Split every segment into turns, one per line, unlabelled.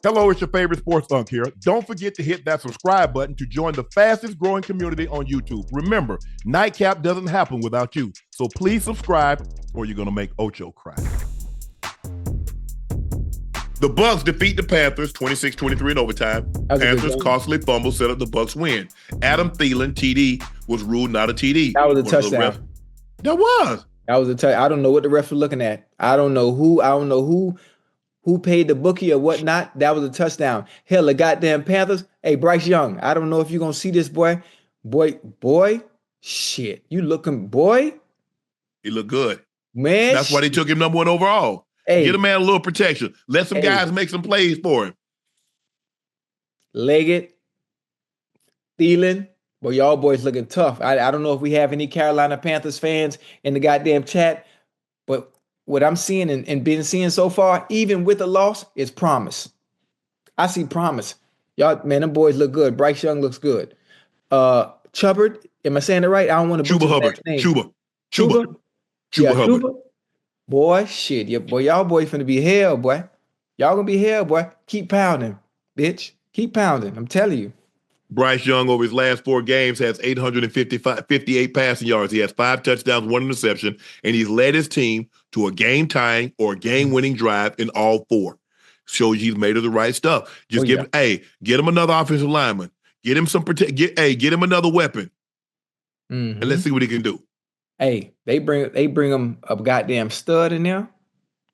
Hello, it's your favorite sports Unc here. Don't forget to hit that subscribe button to join the fastest growing community on YouTube. Remember, Nightcap doesn't happen without you. So please subscribe or you're going to make Ocho cry. The Bucs defeat the Panthers 26-23 in overtime. Panthers costly fumble set up the Bucs win. Adam Thielen, TD, was ruled not a TD.
That was a touchdown.
That was
a touchdown. I don't know what the refs were looking at. I don't know who paid the bookie or whatnot. That was a touchdown. Hell, the goddamn Panthers. Hey, Bryce Young, I don't know if you're going to see this, boy. Boy, shit. You looking, boy?
He looked good.
Man,
that's why they took him number 1 overall. Hey, get a man a little protection. Let some guys make some plays for him.
Leggett, Thielen, boy, y'all boys looking tough. I don't know if we have any Carolina Panthers fans in the goddamn chat, but what I'm seeing and been seeing so far, even with the loss, is promise. I see promise. Y'all, man, them boys look good. Bryce Young looks good. Chubbard, am I saying it right? I don't want to
Chuba Hubbard. Chuba Hubbard.
Chuba. Boy, shit. Yeah, boy, y'all boys finna be hell, boy. Y'all gonna be hell, boy. Keep pounding, bitch. Keep pounding. I'm telling you.
Bryce Young, over his last 4 games, has 858 passing yards. He has 5 touchdowns, 1 interception, and he's led his team to a game-tying or a game-winning drive in all 4. Shows he's made of the right stuff. Just get him another offensive lineman. Get him some get him another weapon, and let's see what he can do.
Hey, they bring him a goddamn stud in there.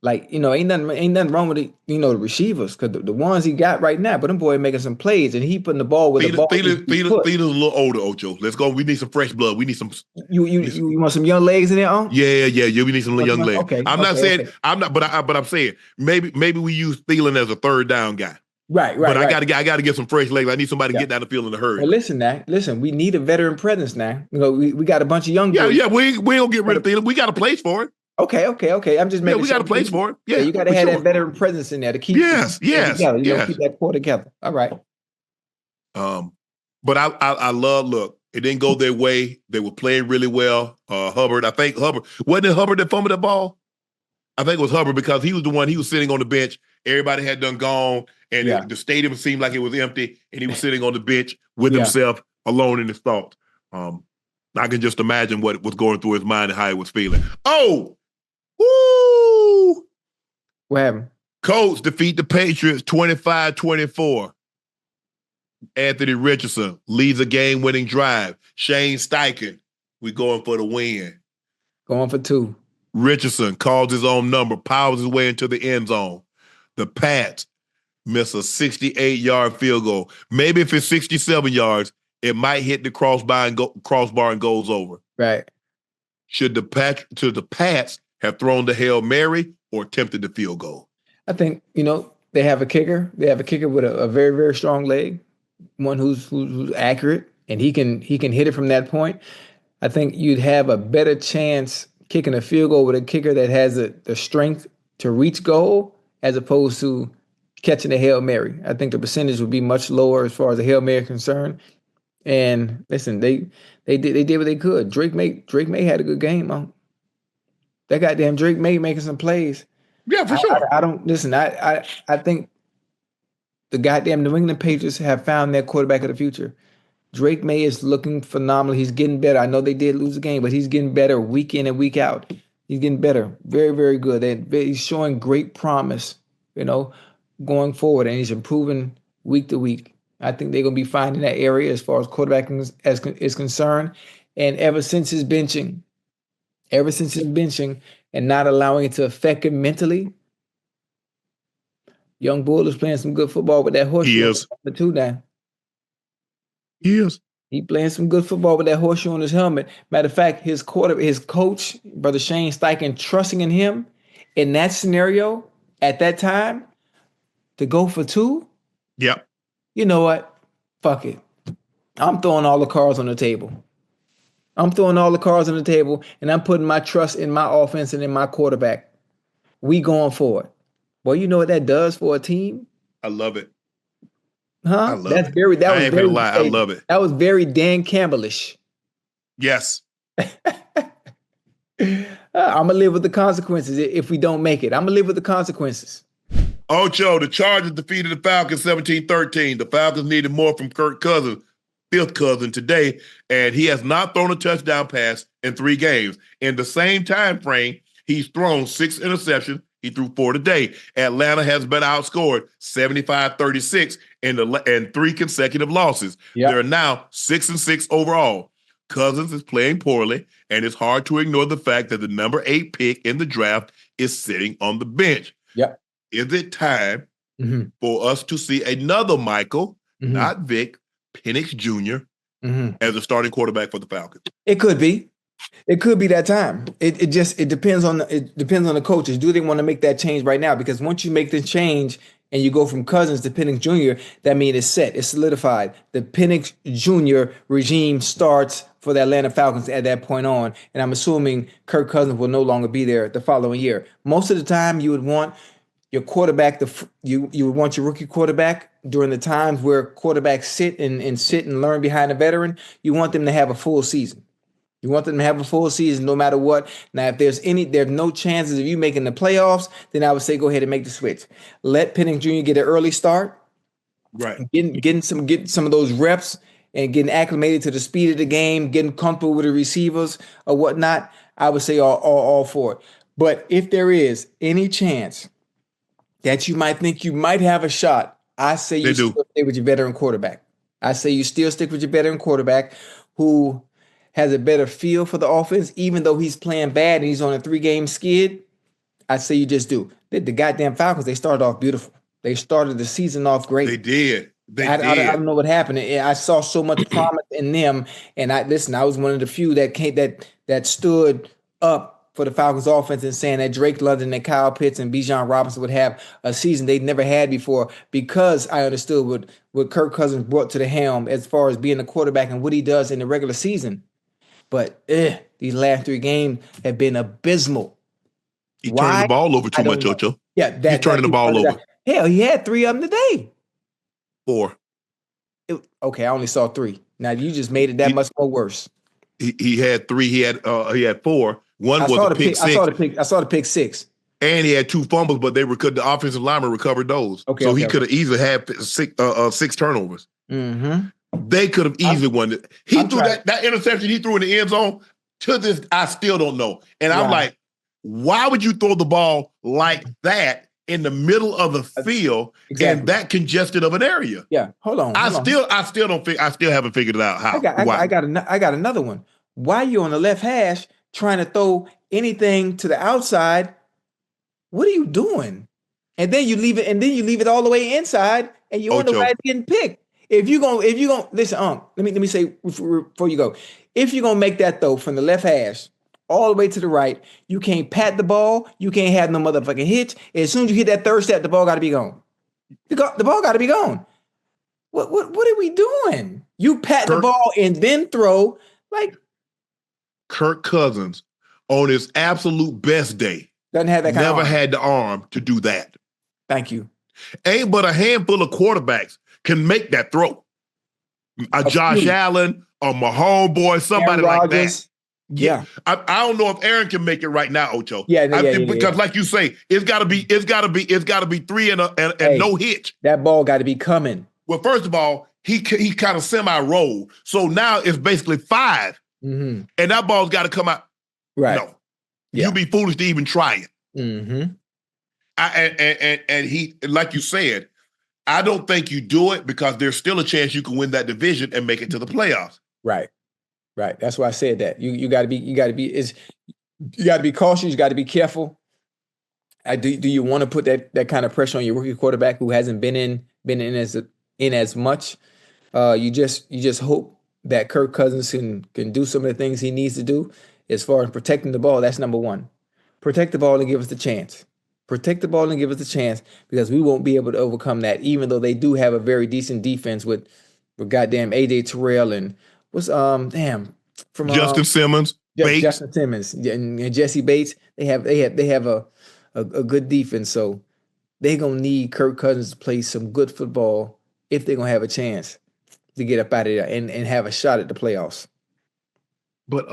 Like, ain't nothing wrong with it, the receivers, because the ones he got right now, but them boy making some plays and he putting the ball with the ball.
Thiele's a little older, Ocho. Let's go. We need some fresh blood. We need some.
You want some young legs in there, huh?
Yeah. We need some young legs.
Okay.
I'm not saying but I'm saying maybe we use Thielen as a third down guy.
Right.
But I gotta get some fresh legs. I need somebody to get down the field in a hurry.
Well, listen. We need a veteran presence now. We got a bunch of young boys.
Yeah. We don't get rid of Thielen. We got a place for it.
Okay. I'm just making.
We got a place for it. Yeah,
you got to have that veteran presence in there to keep.
Yes.
Keep that core together. All right.
But I love. Look, it didn't go their way. They were playing really well. Hubbard, I think wasn't it Hubbard that fumbled the ball? I think it was Hubbard because he was the one. He was sitting on the bench. Everybody had done gone, and the stadium seemed like it was empty, and he was sitting on the bench with himself, alone in his thoughts. I can just imagine what was going through his mind and how he was feeling. Oh. Woo!
What happened?
Colts defeat the Patriots 25-24. Anthony Richardson leads a game-winning drive. Shane Steichen, we going for the win.
Going for 2.
Richardson calls his own number, powers his way into the end zone. The Pats miss a 68-yard field goal. Maybe if it's 67 yards, it might hit the crossbar and goes over.
Right.
Should the Pats have thrown the Hail Mary or attempted the field goal?
I think, they have a kicker. They have a kicker with a very, very strong leg, one who's accurate, and he can hit it from that point. I think you'd have a better chance kicking a field goal with a kicker that has the strength to reach goal as opposed to catching a Hail Mary. I think the percentage would be much lower as far as the Hail Mary is concerned. And listen, they did what they could. Drake Maye had a good game, man. That goddamn Drake Maye making some plays.
Yeah, for sure.
I don't listen. I think the goddamn New England Patriots have found their quarterback of the future. Drake Maye is looking phenomenal. He's getting better. I know they did lose the game, but he's getting better week in and week out. He's getting better. Very, very good. And he's showing great promise, going forward, and he's improving week to week. I think they're going to be fine in that area as far as quarterbacking is concerned. And ever since his benching and not allowing it to affect him mentally, young Bull is playing some good football with that horseshoe.
He is.
Too now.
He is.
He playing some good football with that horseshoe on his helmet. Matter of fact, his coach, Brother Shane Steichen, trusting in him in that scenario at that time to go for 2.
Yep.
You know what? Fuck it. I'm throwing all the cards on the table. And I'm putting my trust in my offense and in my quarterback. We going for it. Well, you know what that does for a team?
I love it.
Huh?
I love it.
I
ain't gonna lie. I love it.
That was very Dan Campbellish.
Yes.
I'm going to live with the consequences if we don't make it. I'm going to live with the consequences.
Ocho, the Chargers defeated the Falcons 17-13. The Falcons needed more from Kirk Cousins, fifth cousin, today, and he has not thrown a touchdown pass in 3 games. In the same time frame, he's thrown 6 interceptions. He threw 4 today. Atlanta has been outscored 75-36 in 3 consecutive losses.
Yep.
They're now 6-6 overall. Cousins is playing poorly, and it's hard to ignore the fact that the number 8 pick in the draft is sitting on the bench.
Yep.
Is it time for us to see another Michael, not Vic, Penix Jr. As a starting quarterback for the Falcons?
It could be. It could be that time. It depends on the coaches. Do they want to make that change right now? Because once you make the change and you go from Cousins to Penix Jr., that means it's set. It's solidified. The Penix Jr. regime starts for the Atlanta Falcons at that point on, and I'm assuming Kirk Cousins will no longer be there the following year. Most of the time, you would want your quarterback, you would want your rookie quarterback during the times where quarterbacks sit and learn behind a veteran. You want them to have a full season. You want them to have a full season no matter what. Now, if there's no chances of you making the playoffs, then I would say go ahead and make the switch. Let Penix Jr. get an early start.
Right.
Getting some of those reps and getting acclimated to the speed of the game, getting comfortable with the receivers or whatnot, I would say all for it. But if there is any chance that you might think you might have a shot, I say you still stay with your veteran quarterback. I say you still stick with your veteran quarterback who has a better feel for the offense, even though he's playing bad and he's on a 3-game skid. I say you just do. The goddamn Falcons, they started off beautiful. They started the season off great.
They did.
I don't know what happened. I saw so much promise in them, and I was one of the few that stood up for the Falcons offense and saying that Drake London and Kyle Pitts and Bijan Robinson would have a season they'd never had before, because I understood what Kirk Cousins brought to the helm as far as being a quarterback and what he does in the regular season. But these last 3 games have been abysmal.
He turned the ball over too much, Ocho.
Yeah,
he's turning the ball over.
Hell, he had 3 of them today.
4.
Okay, I only saw 3. Now you just made it that much more worse.
He had 3. He had 4. One was a pick 6.
I saw the pick 6.
And he had 2 fumbles, but the offensive lineman recovered those. So he could have easily had 6 turnovers.
Mm-hmm.
They could have easily won it. He threw that interception he threw in the end zone. To this, I still don't know. And I'm like, why would you throw the ball like that in the middle of the field and that congested of an area?
Yeah, hold on.
I still haven't figured it out how.
I got another one. Why you on the left hash trying to throw anything to the outside? What are you doing? And then you leave it all the way inside, and you wonder why it's getting picked. If you gonna listen, let me say before you go, if you're gonna make that throw from the left hash all the way to the right, you can't pat the ball, you can't have no motherfucking hitch. As soon as you hit that third step, the ball got to be gone. The ball got to be gone. What are we doing? You pat the ball and then throw like
Kirk Cousins on his absolute best day.
Doesn't have that kind of arm.
Never had the arm to do that.
Thank you.
Ain't but a handful of quarterbacks can make that throw. A Josh Allen, a Mahomes, somebody like that.
Yeah.
I don't know if Aaron can make it right now, Ocho.
Because
like you say, it's gotta be 3 and no hitch.
That ball got to be coming.
Well, first of all, he kind of semi-rolled. So now it's basically 5.
Mm-hmm.
And that ball's got to come out.
Right.
No. Yeah. You'd be foolish to even try it.
Mm-hmm.
And he, like you said, I don't think you do it because there's still a chance you can win that division and make it to the playoffs.
Right. That's why I said that. You got to be cautious. You got to be careful. Do you want to put that kind of pressure on your rookie quarterback who hasn't been in as much? You just hope that Kirk Cousins can do some of the things he needs to do as far as protecting the ball. That's number 1. Protect the ball and give us the chance. Protect the ball and give us the chance, because we won't be able to overcome that, even though they do have a very decent defense with goddamn AJ Terrell and from
Justin Simmons, Bates.
Justin Simmons and Jesse Bates. They have a good defense, so they're gonna need Kirk Cousins to play some good football if they're gonna have a chance to get up out of there and have a shot at the playoffs.
But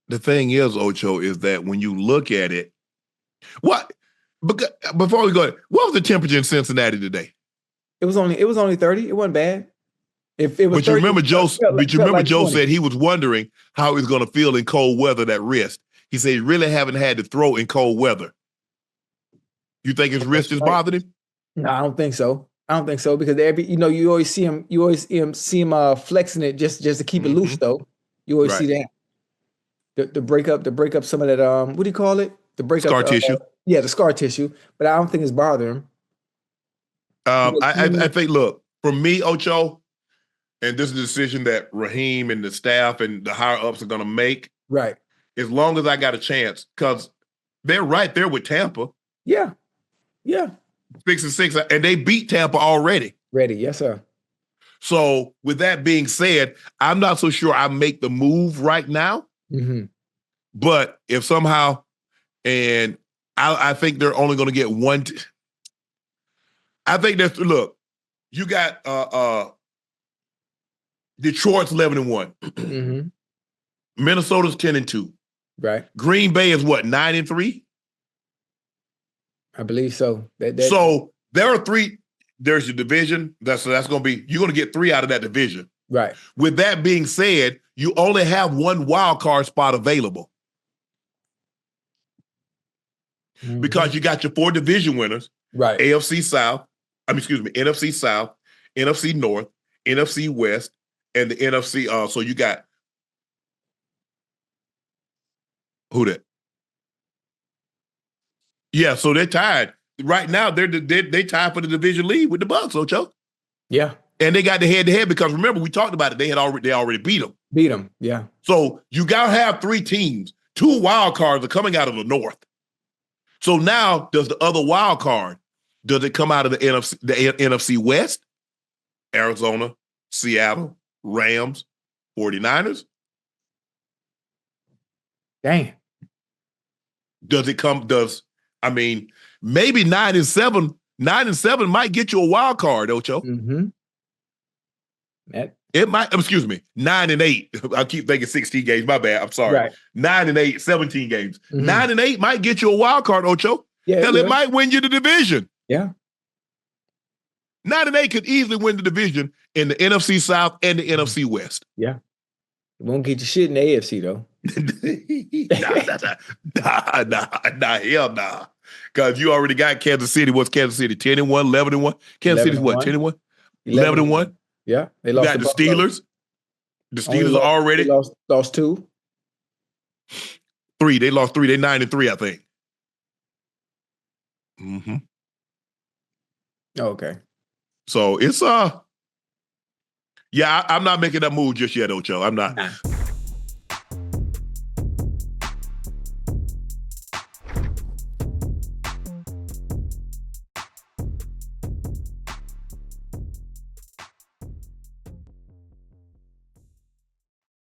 the thing is, Ocho, is that when you look at it, Before we go, what was the temperature in Cincinnati today?
It was only 30. It wasn't bad. If it was
But you
30,
remember Joe? But you remember
like
Joe
20.
said he was wondering how he's going to feel in cold weather. That wrist. He said he really haven't had to throw in cold weather. You think his wrist is bothering him?
No, I don't think so. Because you always see him flexing it just to keep it loose though. You always see that. To break up some of that what do you call it? To break
scar
up
tissue.
Yeah, the scar tissue. But I don't think it's bothering him.
I think, look, for me, Ocho, and this is a decision that Raheem and the staff and the higher ups are going to make.
Right.
As long as I got a chance, because they're right there with Tampa.
Yeah.
6-6, and they beat Tampa already.
Ready, yes, sir.
So with that being said, I'm not so sure I make the move right now.
Mm-hmm.
But if somehow, and I think they're only going to get one. I think that's, look, you got Detroit's 11-1.
Mm-hmm.
Minnesota's 10-2.
Right.
Green Bay is what, 9-3?
I believe so.
So there are three. There's your division. That's going to be, you're going to get 3 out of that division.
Right.
With that being said, you only have one wild card spot available. Mm-hmm. Because you got your 4 division winners.
Right.
NFC South, NFC South, NFC North, NFC West, and the NFC. So you got who that? Yeah, so they're tied. Right now, they tied for the division lead with the Bucs, Ocho.
Yeah.
And they got the head-to-head because remember, we talked about it. They already beat them.
Beat them, yeah.
So you got to have 3 teams. 2 wild cards are coming out of the North. So now, does the other wild card, does it come out of the NFC West? Arizona, Seattle, Rams, 49ers?
Dang.
Maybe 9-7 might get you a wild card, Ocho.
Mm-hmm.
It might, 9-8. I keep thinking 16 games. My bad. I'm sorry.
Right.
9-8, 17 games.
Mm-hmm.
9-8 might get you a wild card, Ocho.
Yeah,
hell, it might win you the division.
Yeah.
9-8 could easily win the division in the NFC South and the NFC West.
Yeah. It won't get you shit in the AFC, though.
Nah, hell nah. Because you already got Kansas City. What's Kansas City? 10-1, 11-1? Kansas City's what, 10-1? 11-1?
Yeah. They
You
lost
got the Steelers. The Steelers already.
They lost 2.
3. They lost 3. They're 9-3, I think. Mm-hmm.
Okay.
So it's I'm not making that move just yet, Ocho. I'm not. Nah.